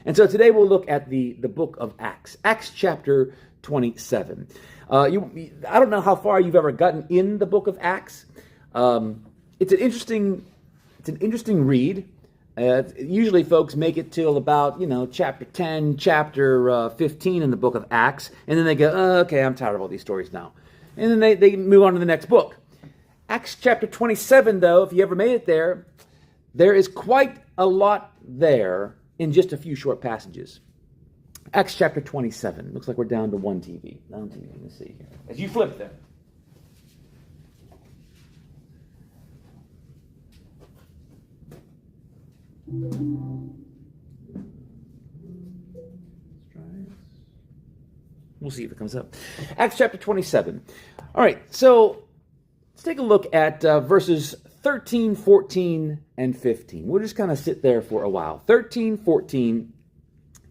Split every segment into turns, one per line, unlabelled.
And so today we'll look at the book of Acts, Acts chapter 27. I don't know how far you've ever gotten in the book of Acts. It's an interesting read. Usually folks make it till about, chapter 10, chapter 15 in the book of Acts, and then they go, oh, okay, I'm tired of all these stories now. And then they move on to the next book. Acts chapter 27, though, if you ever made it there is quite a lot there in just a few short passages. Acts chapter 27. Looks like we're down to one TV. Let's see here. As you flip there. We'll see if it comes up. Acts chapter 27. All right, so let's take a look at verses 13, 14, and 15. We'll just kind of sit there for a while. 13, 14,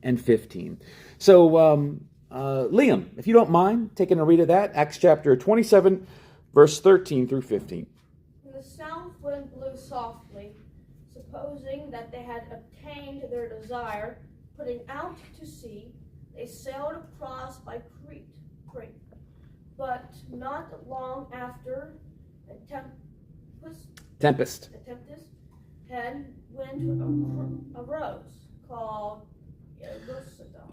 and 15. So, Liam, if you don't mind taking a read of that, Acts chapter 27, verse 13 through 15.
And the south wind blew softly, supposing that they had obtained their desire, putting out to sea, they sailed across by Crete. But not long after, a tempest head wind arose, called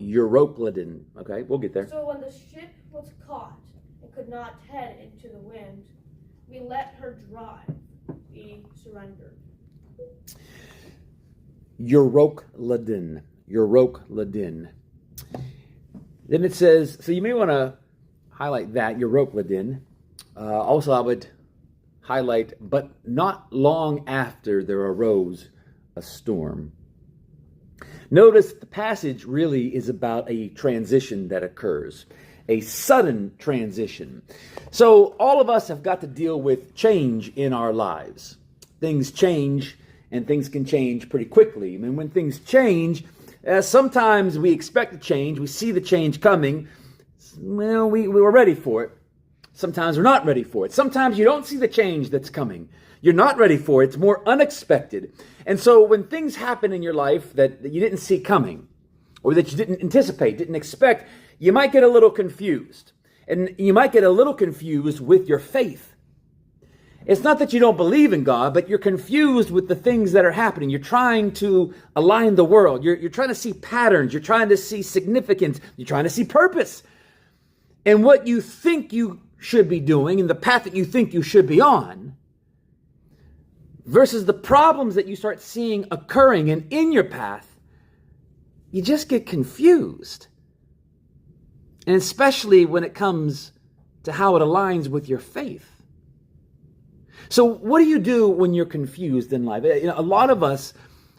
Euroclydon. Okay, we'll get there.
So when the ship was caught and could not head into the wind, we let her drive. We surrendered.
Euroclydon. Then it says, so you may want to highlight that, Euroclydon. Also, I would highlight, but not long after there arose a storm. Notice the passage really is about a transition that occurs, a sudden transition. So all of us have got to deal with change in our lives. Things change, and things can change pretty quickly. I mean, when things change, sometimes we expect the change, we see the change coming. Well, we were ready for it. Sometimes we're not ready for it. Sometimes you don't see the change that's coming. You're not ready for it. It's more unexpected. And so when things happen in your life that you didn't see coming, or that you didn't anticipate, didn't expect, you might get a little confused. And you might get a little confused with your faith. It's not that you don't believe in God, but you're confused with the things that are happening. You're trying to align the world. You're trying to see patterns. You're trying to see significance. You're trying to see purpose. And what you think you should be doing and the path that you think you should be on versus the problems that you start seeing occurring and in your path, you just get confused. And especially when it comes to how it aligns with your faith. So what do you do when you're confused in life? A lot of us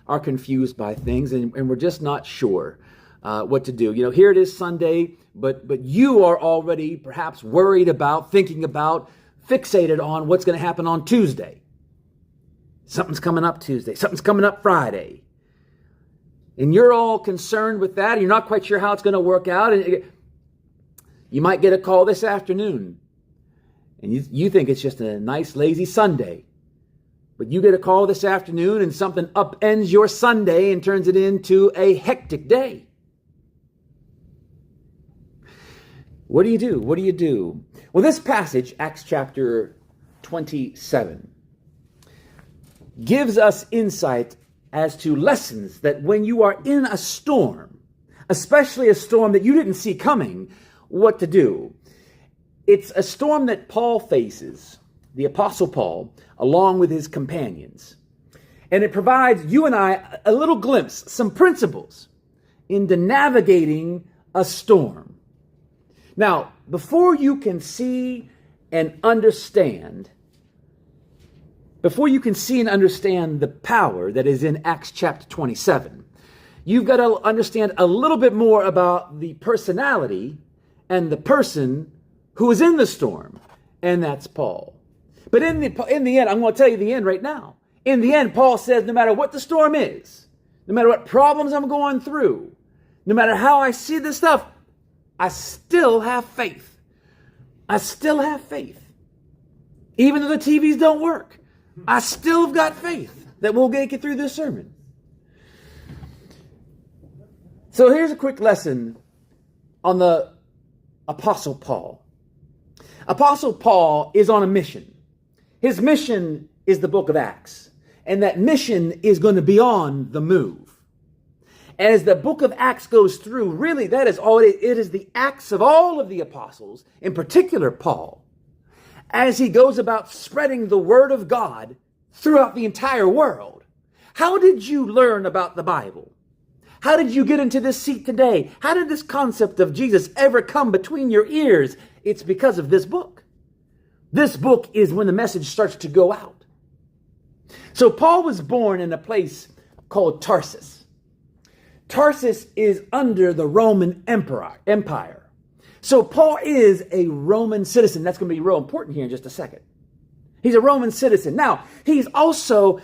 are confused by things and we're just not sure what to do. Here it is Sunday, but you are already perhaps worried about, thinking about, fixated on what's going to happen on Tuesday. Something's coming up Tuesday. Something's coming up Friday. And you're all concerned with that. And you're not quite sure how it's going to work out. And you might get a call this afternoon. And you think it's just a nice, lazy Sunday. But you get a call this afternoon and something upends your Sunday and turns it into a hectic day. What do you do? What do you do? Well, this passage, Acts chapter 27, gives us insight as to lessons that when you are in a storm, especially a storm that you didn't see coming, what to do. It's a storm that Paul faces, the Apostle Paul, along with his companions. And it provides you and I a little glimpse, some principles into navigating a storm. Now, before you can see and understand the power that is in Acts chapter 27, you've got to understand a little bit more about the personality and the person who is in the storm, and that's Paul. But in the end, I'm going to tell you the end right now. In the end, Paul says, no matter what the storm is, no matter what problems I'm going through, no matter how I see this stuff, I still have faith. I still have faith. Even though the TVs don't work, I still have got faith that we'll get through this sermon. So here's a quick lesson on the Apostle Paul. Apostle Paul is on a mission. His mission is the book of Acts. And that mission is going to be on the move. As the book of Acts goes through, really that is all it is the acts of all of the apostles, in particular Paul, as he goes about spreading the word of God throughout the entire world. How did you learn about the Bible? How did you get into this seat today? How did this concept of Jesus ever come between your ears? It's because of this book. This book is when the message starts to go out. So Paul was born in a place called Tarsus. Tarsus is under the Roman Empire. So Paul is a Roman citizen. That's going to be real important here in just a second. He's a Roman citizen. Now, he's also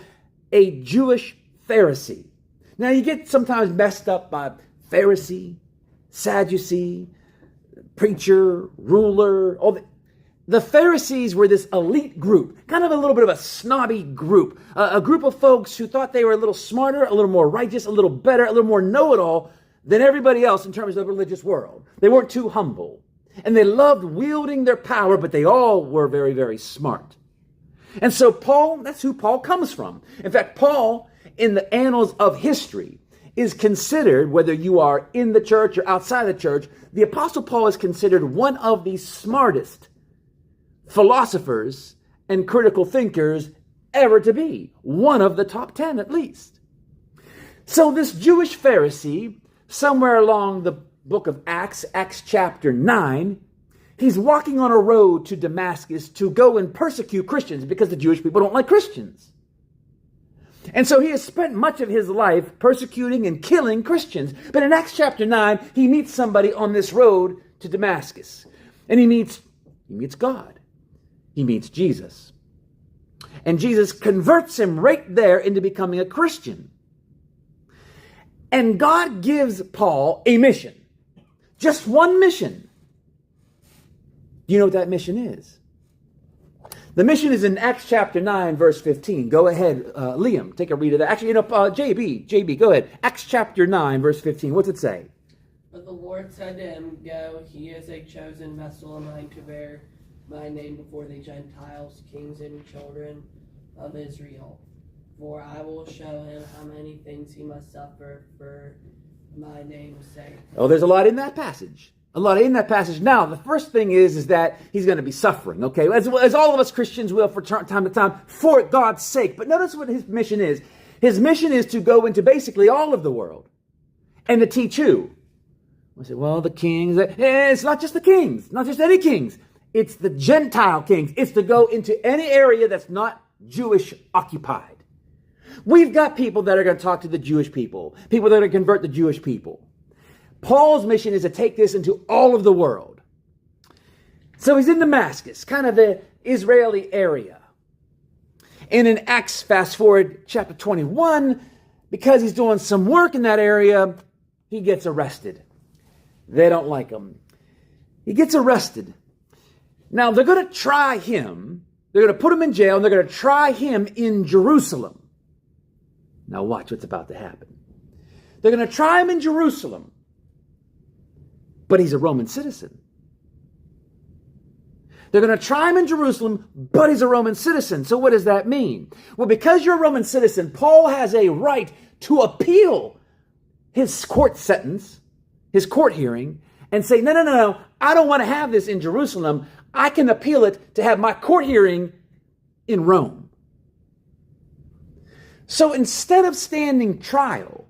a Jewish Pharisee. Now, you get sometimes messed up by Pharisee, Sadducee, preacher, ruler. The Pharisees were this elite group, kind of a little bit of a snobby group, a group of folks who thought they were a little smarter, a little more righteous, a little better, a little more know-it-all than everybody else in terms of the religious world. They weren't too humble, and they loved wielding their power, but they all were very, very smart. And so Paul, that's who Paul comes from. In fact, Paul, in the annals of history, is considered, whether you are in the church or outside the church, the Apostle Paul is considered one of the smartest philosophers and critical thinkers ever to be. One of the top 10 at least. So this Jewish Pharisee, somewhere along the book of Acts, Acts chapter 9, he's walking on a road to Damascus to go and persecute Christians because the Jewish people don't like Christians. And so he has spent much of his life persecuting and killing Christians. But in Acts chapter 9, he meets somebody on this road to Damascus. And he meets God. He meets Jesus. And Jesus converts him right there into becoming a Christian. And God gives Paul a mission. Just one mission. Do you know what that mission is? The mission is in Acts chapter 9, verse 15. Go ahead, Liam, take a read of that. Actually, JB, go ahead. Acts chapter 9, verse 15. What's it say?
But the Lord said to him, Go, he is a chosen vessel of mine to bear my name before the Gentiles, kings and children of Israel. For I will show him how many things he must suffer for my name's sake.
Oh, there's a lot in that passage. Now, the first thing is that he's going to be suffering, okay? As all of us Christians will from time to time, for God's sake. But notice what his mission is. His mission is to go into basically all of the world and to teach who? I say, well, the kings. It's not just the kings, not just any kings. It's the Gentile kings. It's to go into any area that's not Jewish occupied. We've got people that are going to talk to the Jewish people that are going to convert the Jewish people. Paul's mission is to take this into all of the world. So he's in Damascus, kind of the Israeli area. And in Acts, fast forward, chapter 21, because he's doing some work in that area, he gets arrested. They don't like him. He gets arrested. Now, they're going to try him. They're going to put him in jail, and they're going to try him in Jerusalem. Now, watch what's about to happen. They're going to try him in Jerusalem. But he's a Roman citizen. They're going to try him in Jerusalem, but he's a Roman citizen. So what does that mean? Well, because you're a Roman citizen, Paul has a right to appeal his court sentence, his court hearing, and say, no, I don't want to have this in Jerusalem. I can appeal it to have my court hearing in Rome. So instead of standing trial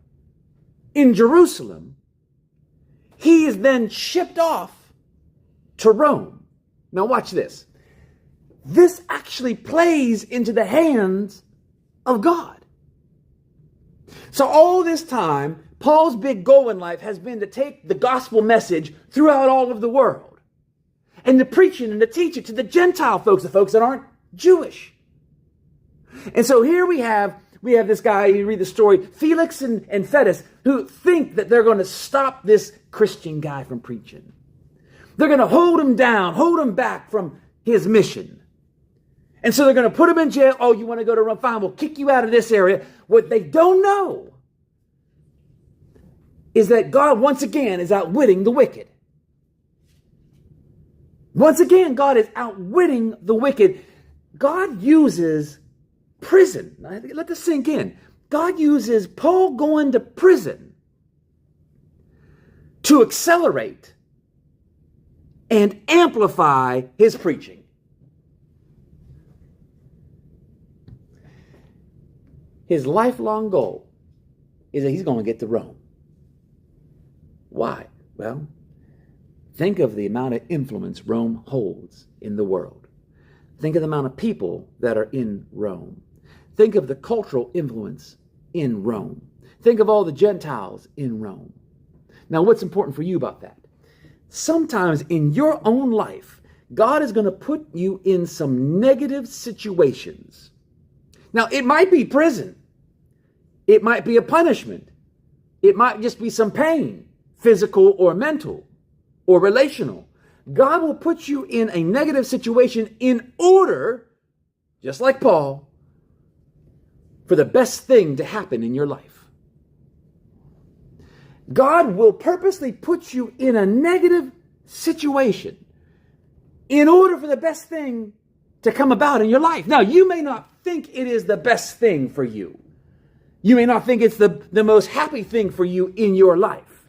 in Jerusalem, he is then shipped off to Rome. Now watch this. This actually plays into the hands of God. So all this time, Paul's big goal in life has been to take the gospel message throughout all of the world. And to preach it and to teach it to the Gentile folks, the folks that aren't Jewish. And so here we have this guy, you read the story, Felix and Fettus, who think that they're going to stop this Christian guy from preaching. They're going to hold him down, hold him back from his mission. And so they're going to put him in jail. Oh, you want to go to Rome? Fine, we'll kick you out of this area. What they don't know is that God once again is outwitting the wicked. Once again, God is outwitting the wicked. God uses prison. Now, let this sink in. God uses Paul going to prison to accelerate and amplify his preaching. His lifelong goal is that he's going to get to Rome. Why? Well, think of the amount of influence Rome holds in the world. Think of the amount of people that are in Rome. Think of the cultural influence in Rome. Think of all the Gentiles in Rome. Now, what's important for you about that? Sometimes in your own life, God is going to put you in some negative situations. Now, it might be prison. It might be a punishment. It might just be some pain, physical or mental or relational. God will put you in a negative situation in order, just like Paul, for the best thing to happen in your life. God will purposely put you in a negative situation in order for the best thing to come about in your life. Now, you may not think it is the best thing for you. You may not think it's the most happy thing for you in your life.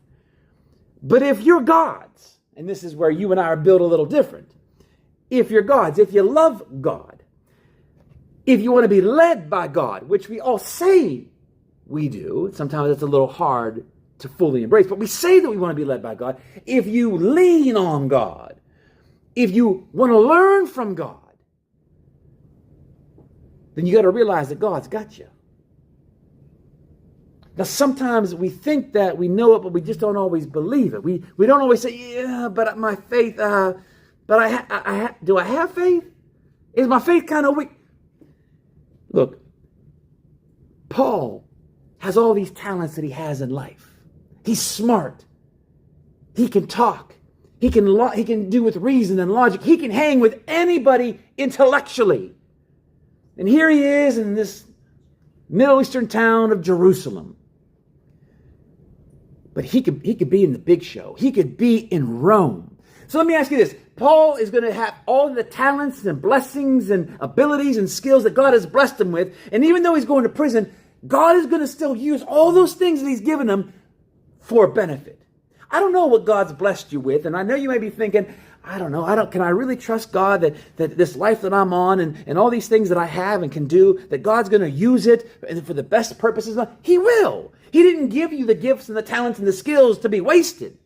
But if you're God's, and this is where you and I are built a little different, if you're God's, if you love God, if you want to be led by God, which we all say we do, sometimes it's a little hard to fully embrace, but we say that we want to be led by God. If you lean on God, if you want to learn from God, then you got to realize that God's got you. Now, sometimes we think that we know it, but we just don't always believe it. We don't always say, yeah, but my faith, do I have faith? Is my faith kind of weak? Look, Paul has all these talents that he has in life. He's smart. He can talk. He can do with reason and logic. He can hang with anybody intellectually. And here he is in this Middle Eastern town of Jerusalem. But he could be in the big show. He could be in Rome. So let me ask you this. Paul is going to have all the talents and blessings and abilities and skills that God has blessed him with. And even though he's going to prison, God is going to still use all those things that he's given him for benefit. I don't know what God's blessed you with. And I know you may be thinking, I don't know. Can I really trust God that this life that I'm on and all these things that I have and can do, that God's going to use it for the best purposes? He will. He didn't give you the gifts and the talents and the skills to be wasted.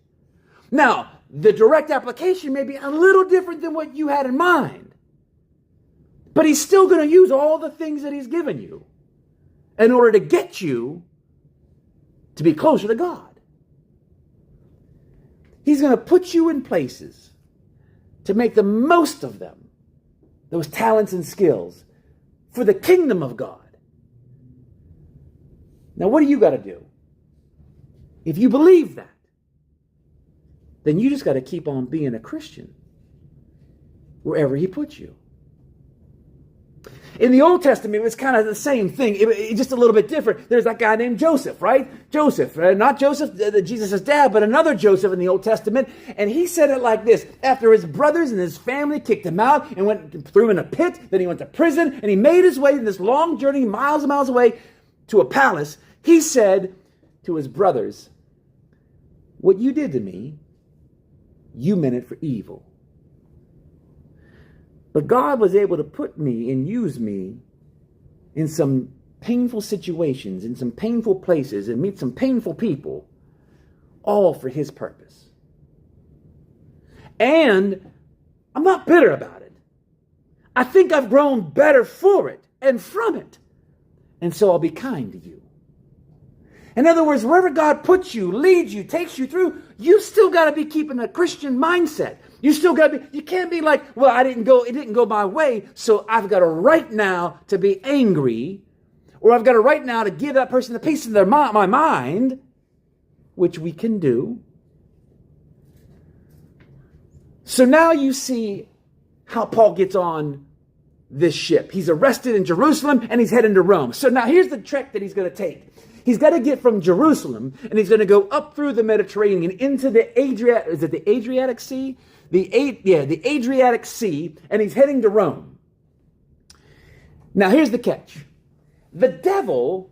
Now, the direct application may be a little different than what you had in mind. But he's still going to use all the things that he's given you in order to get you to be closer to God. He's going to put you in places to make the most of them, those talents and skills, for the kingdom of God. Now, what do you got to do? If you believe that, then you just got to keep on being a Christian wherever he puts you. In the Old Testament, it was kind of the same thing. It just a little bit different. There's that guy named Joseph, right? Joseph, not Joseph, Jesus' dad, but another Joseph in the Old Testament. And he said it like this. After his brothers and his family kicked him out and threw him in a pit, then he went to prison, and he made his way in this long journey, miles and miles away, to a palace. He said to his brothers, "What you did to me, you meant it for evil. But God was able to put me and use me in some painful situations, in some painful places, and meet some painful people, all for his purpose. And I'm not bitter about it. I think I've grown better for it and from it. And so I'll be kind to you." In other words, wherever God puts you, leads you, takes you through, you still got to be keeping a Christian mindset. You still got to be, you can't be like, well, it didn't go my way, so I've got a right now to be angry, or I've got a right now to give that person a piece of my mind, which we can do. So now you see how Paul gets on this ship. He's arrested in Jerusalem and he's heading to Rome. So now here's the trick that he's going to take. He's got to get from Jerusalem, and he's going to go up through the Mediterranean into the Adriatic, is it the Adriatic Sea? The Adriatic Sea, and he's heading to Rome. Now, here's the catch. The devil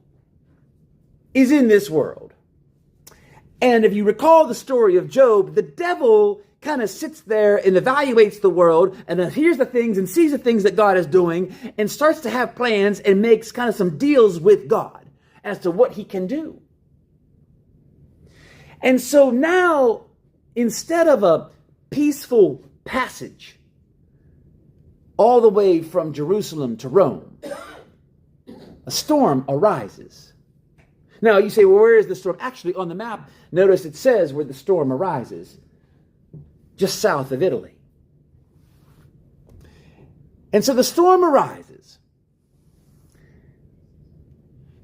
is in this world. And if you recall the story of Job, the devil kind of sits there and evaluates the world and then hears the things and sees the things that God is doing and starts to have plans and makes kind of some deals with God as to what he can do. And so now, instead of a peaceful passage all the way from Jerusalem to Rome, a storm arises. Now you say, well, where is the storm? Actually, on the map, notice it says where the storm arises. Just south of Italy. And so the storm arises.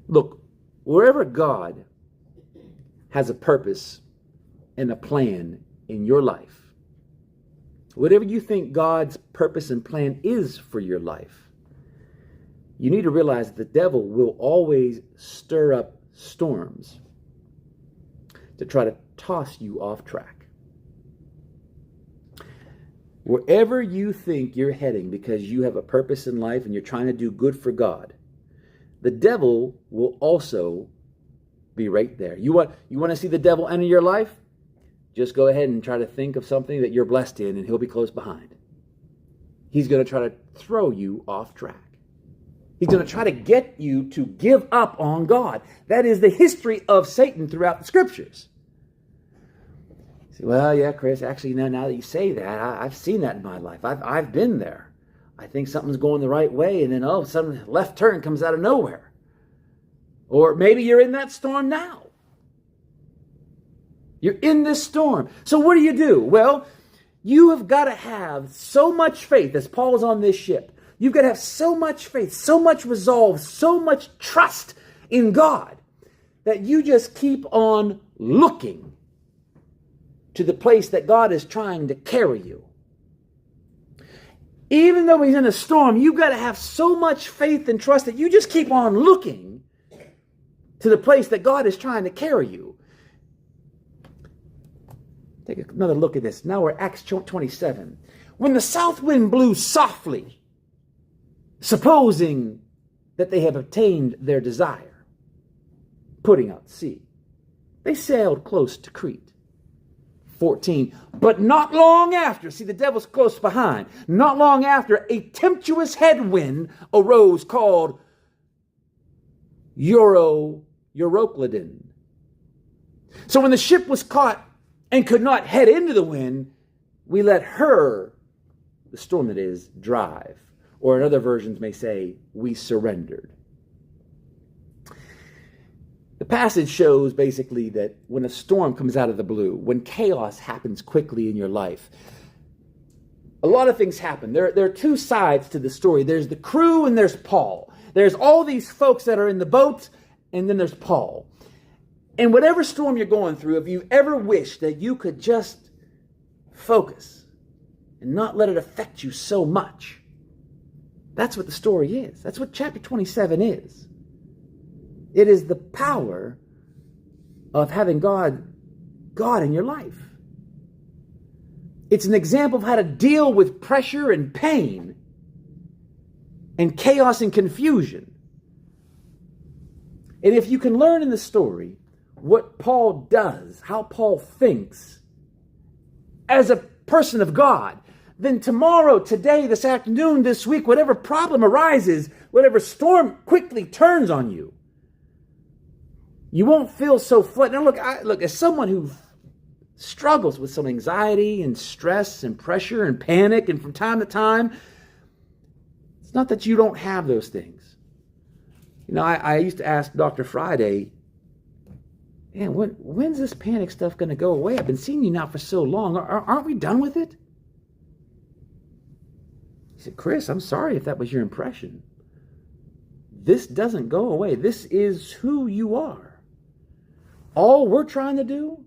Look, wherever God has a purpose and a plan in your life, whatever you think God's purpose and plan is for your life, you need to realize that the devil will always stir up storms to try to toss you off track. Wherever you think you're heading because you have a purpose in life and you're trying to do good for God, the devil will also be right there. You want to see the devil enter your life? Just go ahead and try to think of something that you're blessed in and he'll be close behind. He's going to try to throw you off track. He's going to try to get you to give up on God. That is the history of Satan throughout the scriptures. You say, well, yeah, Chris, actually, now that you say that, I've seen that in my life. I've been there. I think something's going the right way, and then, some left turn comes out of nowhere. Or maybe you're in that storm now. You're in this storm. So what do? Well, you have got to have so much faith, as Paul's on this ship. You've got to have so much faith, so much resolve, so much trust in God that you just keep on looking to the place that God is trying to carry you. Even though he's in a storm, you've got to have so much faith and trust that you just keep on looking to the place that God is trying to carry you. Take another look at this. Now we're Acts 27. When the south wind blew softly, supposing that they have obtained their desire, putting out to sea, they sailed close to Crete. 14. But not long after, see, the devil's close behind. Not long after, a tempestuous headwind arose called Euroclydon. So when the ship was caught and could not head into the wind, we let her, the storm that is, drive. Or in other versions may say, we surrendered. The passage shows basically that when a storm comes out of the blue, when chaos happens quickly in your life, a lot of things happen. There are two sides to the story. There's the crew and there's Paul. There's all these folks that are in the boat, and then there's Paul. And whatever storm you're going through, if you ever wish that you could just focus and not let it affect you so much, that's what the story is. That's what chapter 27 is. It is the power of having God in your life. It's an example of how to deal with pressure and pain and chaos and confusion. And if you can learn in the story what Paul does, how Paul thinks as a person of God, then tomorrow, today, this afternoon, this week, whatever problem arises, whatever storm quickly turns on you, you won't feel so flat. Now look, as someone who struggles with some anxiety and stress and pressure and panic, and from time to time, it's not that you don't have those things. You know, I used to ask Dr. Friday, man, when's this panic stuff going to go away? I've been seeing you now for so long. Aren't we done with it? He said, Chris, I'm sorry if that was your impression. This doesn't go away. This is who you are. All we're trying to do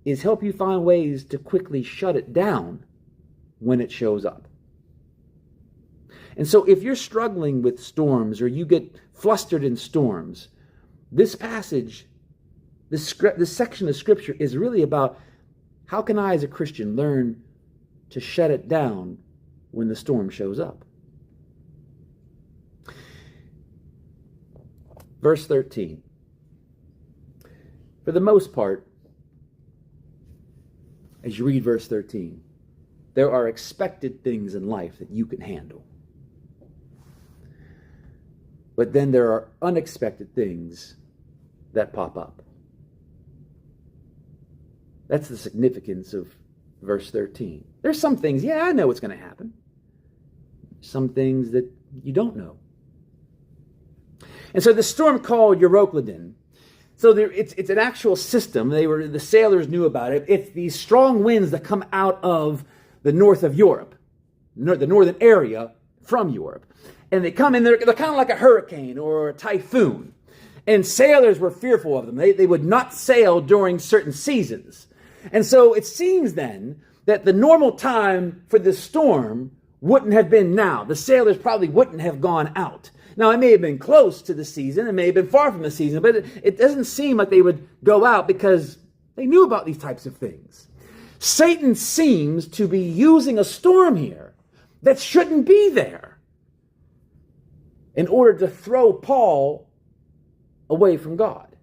is help you find ways to quickly shut it down when it shows up. And so if you're struggling with storms or you get flustered in storms, This passage, this section of Scripture is really about how can I as a Christian learn to shut it down when the storm shows up. Verse 13. For the most part, as you read verse 13, there are expected things in life that you can handle. But then there are unexpected things that pop up. That's the significance of verse 13. There's some things, yeah, I know what's going to happen. Some things that you don't know. And so the storm called Euroclydon. So it's an actual system. The sailors knew about it. It's these strong winds that come out of the north of Europe, the northern area from Europe. And they come in, they're kind of like a hurricane or a typhoon. And sailors were fearful of them. They would not sail during certain seasons. And so it seems then that the normal time for this storm wouldn't have been now. The sailors probably wouldn't have gone out. Now, it may have been close to the season. It may have been far from the season. But it doesn't seem like they would go out because they knew about these types of things. Satan seems to be using a storm here that shouldn't be there in order to throw Paul away from God.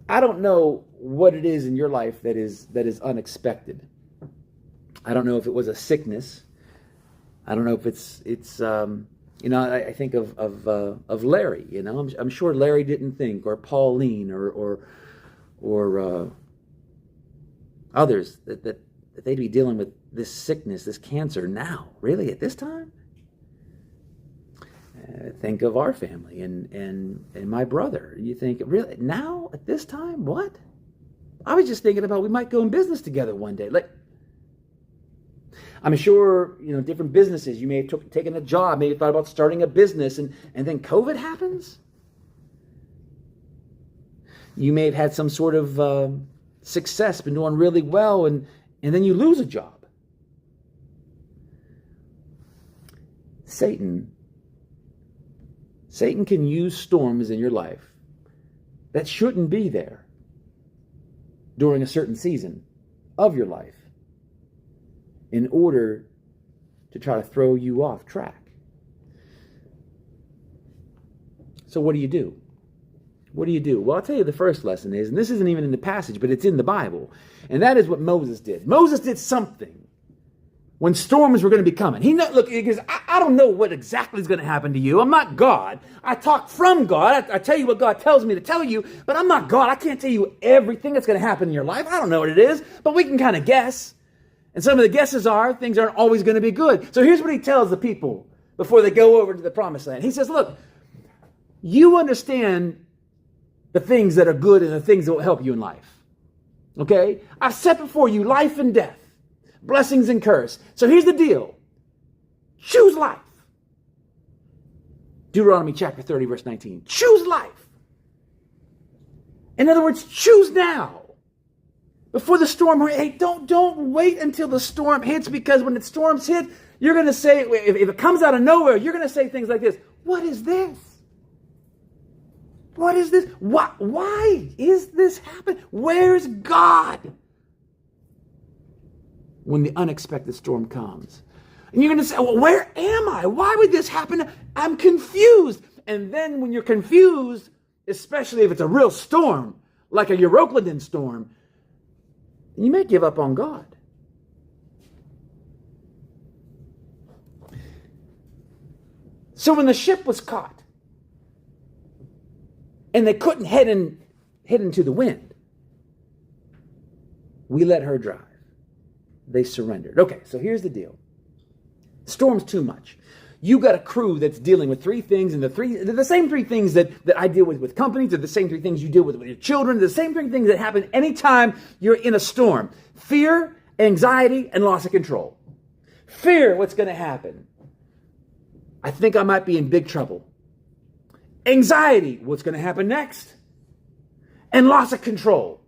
I don't know what it is in your life that is unexpected. I don't know if it was a sickness. I don't know if it's I think of Larry. I'm sure Larry didn't think, or Pauline, or others that they'd be dealing with this sickness, this cancer now, really at this time. Think of our family and my brother. You think, really now at this time? What? I was just thinking about we might go in business together one day. I'm sure, different businesses, you may have taken a job, maybe thought about starting a business, and then COVID happens. You may have had some sort of success, been doing really well, and then you lose a job. Satan can use storms in your life that shouldn't be there during a certain season of your life in order to try to throw you off track. So what do you do? What do you do? Well, I'll tell you the first lesson is, and this isn't even in the passage, but it's in the Bible, and that is what Moses did. Moses did something when storms were going to be coming. He goes, I don't know what exactly is going to happen to you. I'm not God. I talk from God. I tell you what God tells me to tell you, but I'm not God. I can't tell you everything that's going to happen in your life. I don't know what it is, but we can kind of guess. And some of the guesses are things aren't always going to be good. So here's what he tells the people before they go over to the promised land. He says, look, you understand the things that are good and the things that will help you in life. Okay? I've set before you life and death, blessings and curse. So here's the deal. Choose life. Deuteronomy chapter 30, verse 19. Choose life. In other words, choose now. Before the storm, hey, don't wait until the storm hits, because when the storms hit, you're going to say, if it comes out of nowhere, you're going to say things like this. What is this? What is this? Why is this happening? Where's God? When the unexpected storm comes. And you're going to say, well, where am I? Why would this happen? I'm confused. And then when you're confused, especially if it's a real storm, like a Euroclydon storm, you may give up on God. So when the ship was caught, and they couldn't head into the wind, we let her drive. They surrendered. Okay, so here's the deal. Storm's too much. You got a crew that's dealing with three things, and they're the same three things that I deal with companies. They're the same three things you deal with your children. They're the same three things that happen anytime you're in a storm. Fear, anxiety, and loss of control. Fear, what's going to happen? I think I might be in big trouble. Anxiety, what's going to happen next? And loss of control.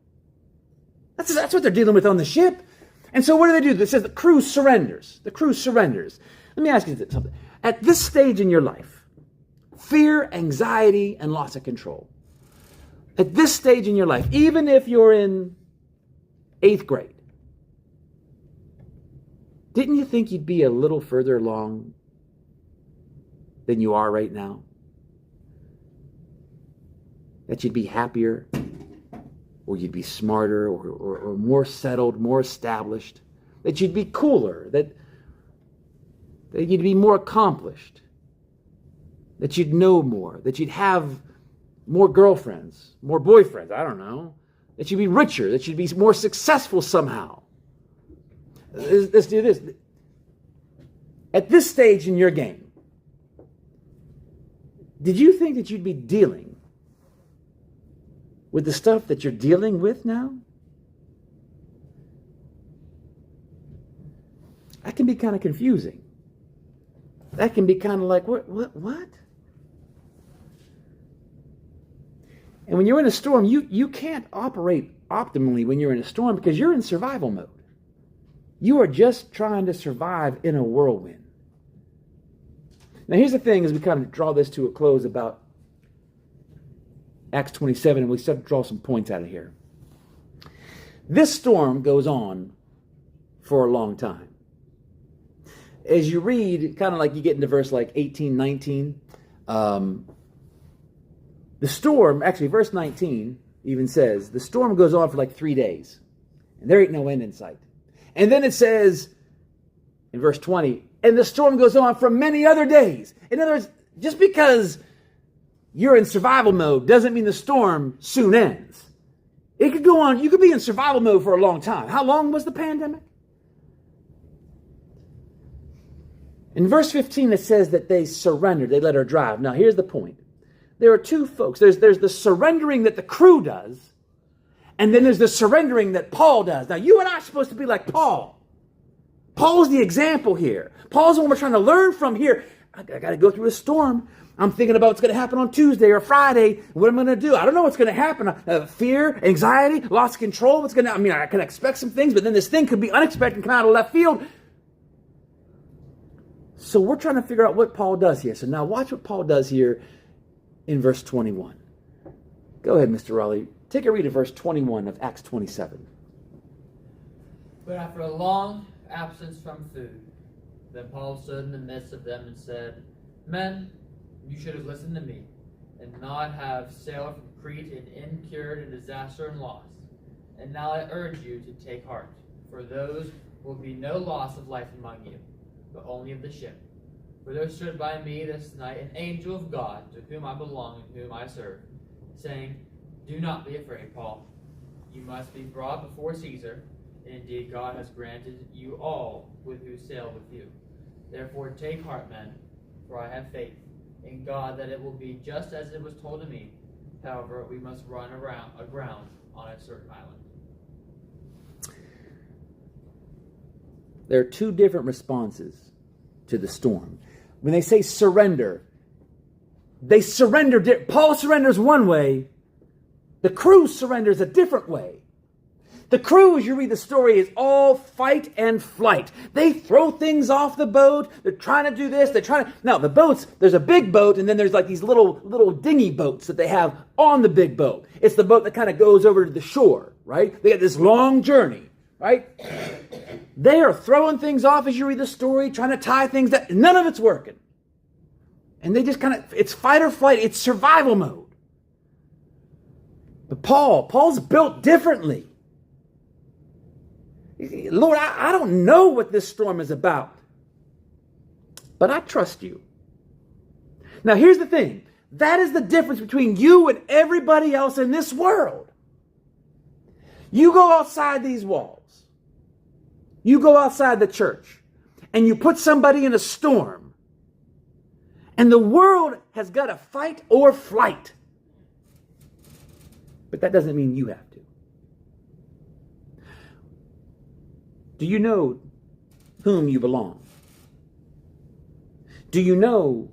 That's what they're dealing with on the ship. And so what do? It says the crew surrenders. The crew surrenders. Let me ask you something. At this stage in your life, fear, anxiety, and loss of control. At this stage in your life, even if you're in 8th grade, didn't you think you'd be a little further along than you are right now? That you'd be happier, or you'd be smarter, or more settled, more established, that you'd be cooler, that you'd be more accomplished, that you'd know more, that you'd have more girlfriends, more boyfriends, I don't know, that you'd be richer, that you'd be more successful somehow. Let's do this. At this stage in your game, did you think that you'd be dealing with the stuff that you're dealing with now? That can be kind of confusing. That can be kind of like, what? And when you're in a storm, you can't operate optimally when you're in a storm because you're in survival mode. You are just trying to survive in a whirlwind. Now here's the thing as we kind of draw this to a close about Acts 27, and we start to draw some points out of here. This storm goes on for a long time. As you read, kind of like you get into verse like 18, 19, the storm, actually verse 19 even says, the storm goes on for like 3 days, and there ain't no end in sight. And then it says in verse 20, and the storm goes on for many other days. In other words, just because you're in survival mode doesn't mean the storm soon ends. It could go on, you could be in survival mode for a long time. How long was the pandemic? In verse 15 it says that they surrendered, they let her drive. Now here's the point. There are two folks. There's the surrendering that the crew does, and then there's the surrendering that Paul does. Now you and I are supposed to be like Paul. Paul's the example here. Paul's the one we're trying to learn from here. I got to go through a storm. I'm thinking about what's going to happen on Tuesday or Friday. What am I going to do? I don't know what's going to happen. Fear, anxiety, loss of control. What's going to? I can expect some things, but then this thing could be unexpected and come out of left field. So we're trying to figure out what Paul does here. So now watch what Paul does here in verse 21. Go ahead, Mr. Raleigh. Take a read of verse 21 of Acts 27.
But after a long absence from food, then Paul stood in the midst of them and said, Men, you should have listened to me, and not have sailed from Crete and incurred in disaster and loss. And now I urge you to take heart, for those will be no loss of life among you, but only of the ship. For there stood by me this night an angel of God, to whom I belong and whom I serve, saying, Do not be afraid, Paul. You must be brought before Caesar, and indeed God has granted you all who sail with you. Therefore take heart, men, for I have faith in God that it will be just as it was told to me. However, we must run aground on a certain island.
There are two different responses to the storm. When they say surrender, they surrender. Paul surrenders one way. The crew surrenders a different way. The crew, as you read the story, is all fight and flight. They throw things off the boat. They're trying to do this. Now, the boats, there's a big boat, and then there's like these little dinghy boats that they have on the big boat. It's the boat that kind of goes over to the shore, right? They got this long journey, right? They are throwing things off as you read the story, trying to tie things that none of it's working. And they just it's fight or flight. It's survival mode. But Paul's built differently. Lord, I don't know what this storm is about, but I trust you. Now, here's the thing. That is the difference between you and everybody else in this world. You go outside these walls. You go outside the church, and you put somebody in a storm, and the world has got to fight or flight. But that doesn't mean you have to. Do you know whom you belong? Do you know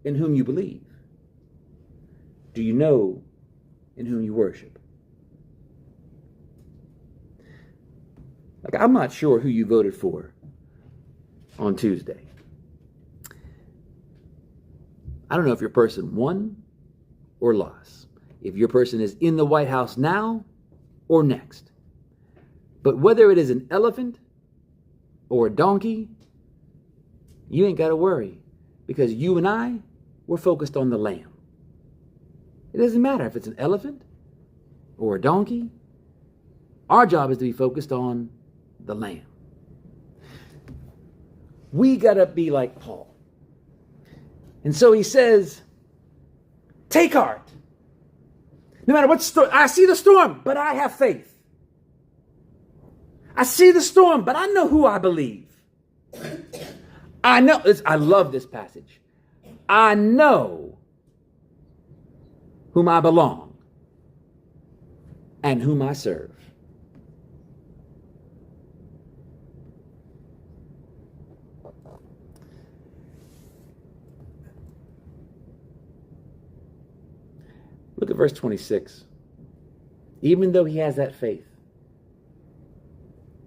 in whom you believe? Do you know in whom you worship? I'm not sure who you voted for on Tuesday. I don't know if your person won or lost, if your person is in the White House now or next. But whether it is an elephant or a donkey, you ain't got to worry, because you and I, we're focused on the Lamb. It doesn't matter if it's an elephant or a donkey. Our job is to be focused on the Lamb. We got to be like Paul. And so he says, take heart. No matter what storm, I see the storm, but I have faith. I see the storm, but I know who I believe. I love this passage. I know whom I belong and whom I serve. Look at verse 26. Even though he has that faith,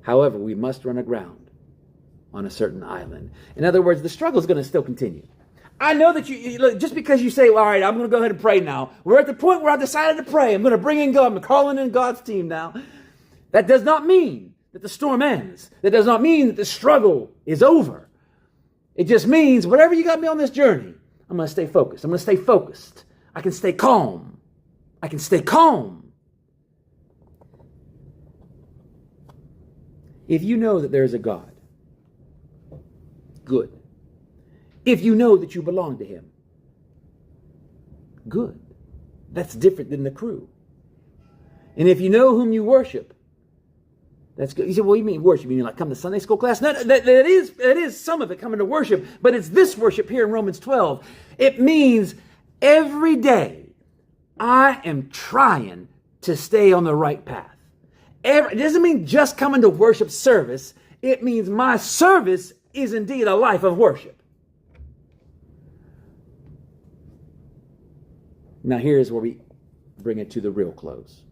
however, we must run aground on a certain island. In other words, the struggle is going to still continue. I know that you just because you say, well, all right, I'm going to go ahead and pray now. We're at the point where I've decided to pray. I'm going to bring in God. I'm calling in God's team now. That does not mean that the storm ends. That does not mean that the struggle is over. It just means whatever you got me on this journey, I'm going to stay focused. I'm going to stay focused. I can stay calm. I can stay calm. If you know that there is a God, good. If you know that you belong to him, good. That's different than the crew. And if you know whom you worship, that's good. You say, well, you mean worship? You mean like come to Sunday school class? No, that is some of it coming to worship, but it's this worship here in Romans 12. It means every day I am trying to stay on the right path. It doesn't mean just coming to worship service. It means my service is indeed a life of worship. Now here's where we bring it to the real close.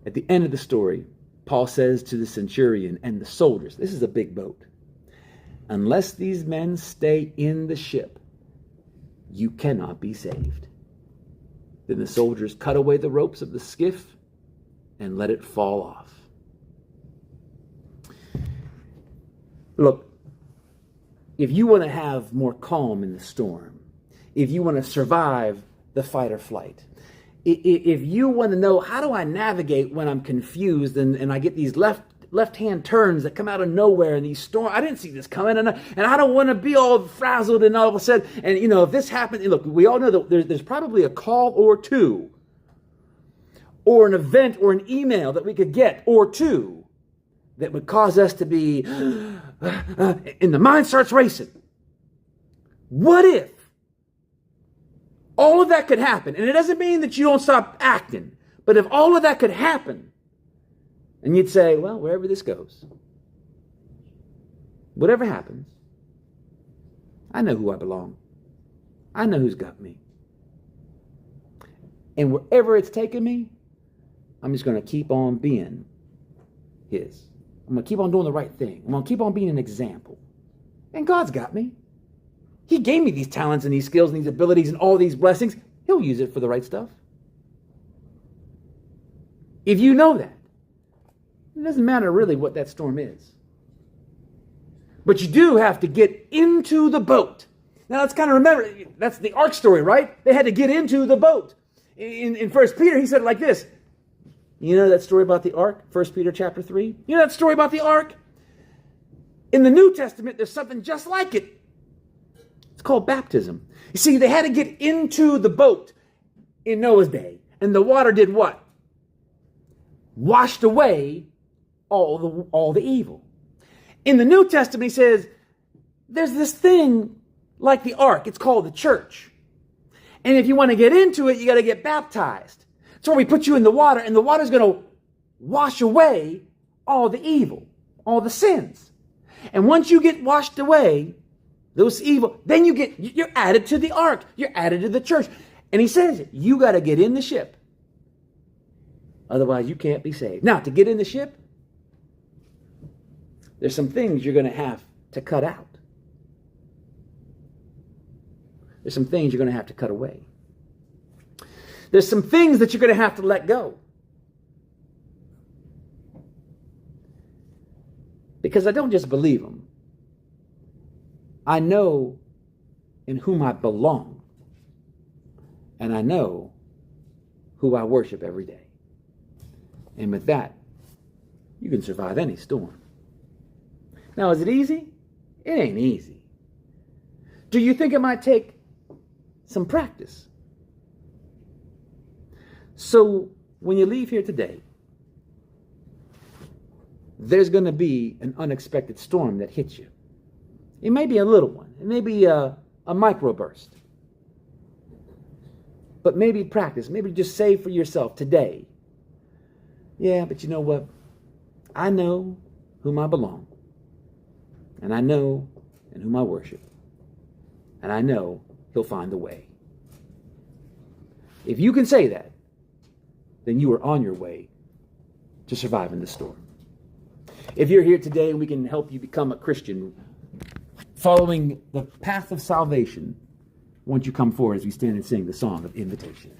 At the end of the story, Paul says to the centurion and the soldiers, this is a big boat. Unless these men stay in the ship, you cannot be saved. Then the soldiers cut away the ropes of the skiff and let it fall off. Look, if you want to have more calm in the storm, if you want to survive the fight or flight, if you want to know how do I navigate when I'm confused and I get these left-hand turns that come out of nowhere and these storms, I didn't see this coming, and I don't want to be all frazzled and all of a sudden, and if this happens, look, we all know that there's probably a call or two, or an event or an email that we could get or two that would cause us to be, and the mind starts racing. What if all of that could happen? And it doesn't mean that you don't stop acting, but if all of that could happen, and you'd say, well, wherever this goes, whatever happens, I know who I belong. I know who's got me. And wherever it's taken me, I'm just going to keep on being his. I'm going to keep on doing the right thing. I'm going to keep on being an example. And God's got me. He gave me these talents and these skills and these abilities and all these blessings. He'll use it for the right stuff. If you know that, it doesn't matter really what that storm is. But you do have to get into the boat. Now let's kind of remember, that's the ark story, right? They had to get into the boat. In 1 Peter, he said it like this. You know that story about the ark? 1 Peter chapter 3? You know that story about the ark? In the New Testament, there's something just like it. It's called baptism. You see, they had to get into the boat in Noah's day. And the water did what? Washed away all the evil. In the New Testament, he says, there's this thing like the ark. It's called the church. And if you want to get into it, you got to get baptized. So we put you in the water, and the water's going to wash away all the evil, all the sins. And once you get washed away, those evil, then you're added to the ark. You're added to the church. And he says, you got to get in the ship. Otherwise, you can't be saved. Now, to get in the ship, there's some things you're going to have to cut out. There's some things you're going to have to cut away. There's some things that you're going to have to let go. Because I don't just believe them. I know in whom I belong. And I know who I worship every day. And with that, you can survive any storm. Now, is it easy? It ain't easy. Do you think it might take some practice? So, when you leave here today, there's going to be an unexpected storm that hits you. It may be a little one. It may be a microburst. But maybe practice. Maybe just say for yourself today, yeah, but you know what? I know whom I belong. And I know in whom I worship. And I know he'll find a way. If you can say that, then you are on your way to surviving the storm. If you're here today and we can help you become a Christian, following the path of salvation, won't you come forward as we stand and sing the song of invitation?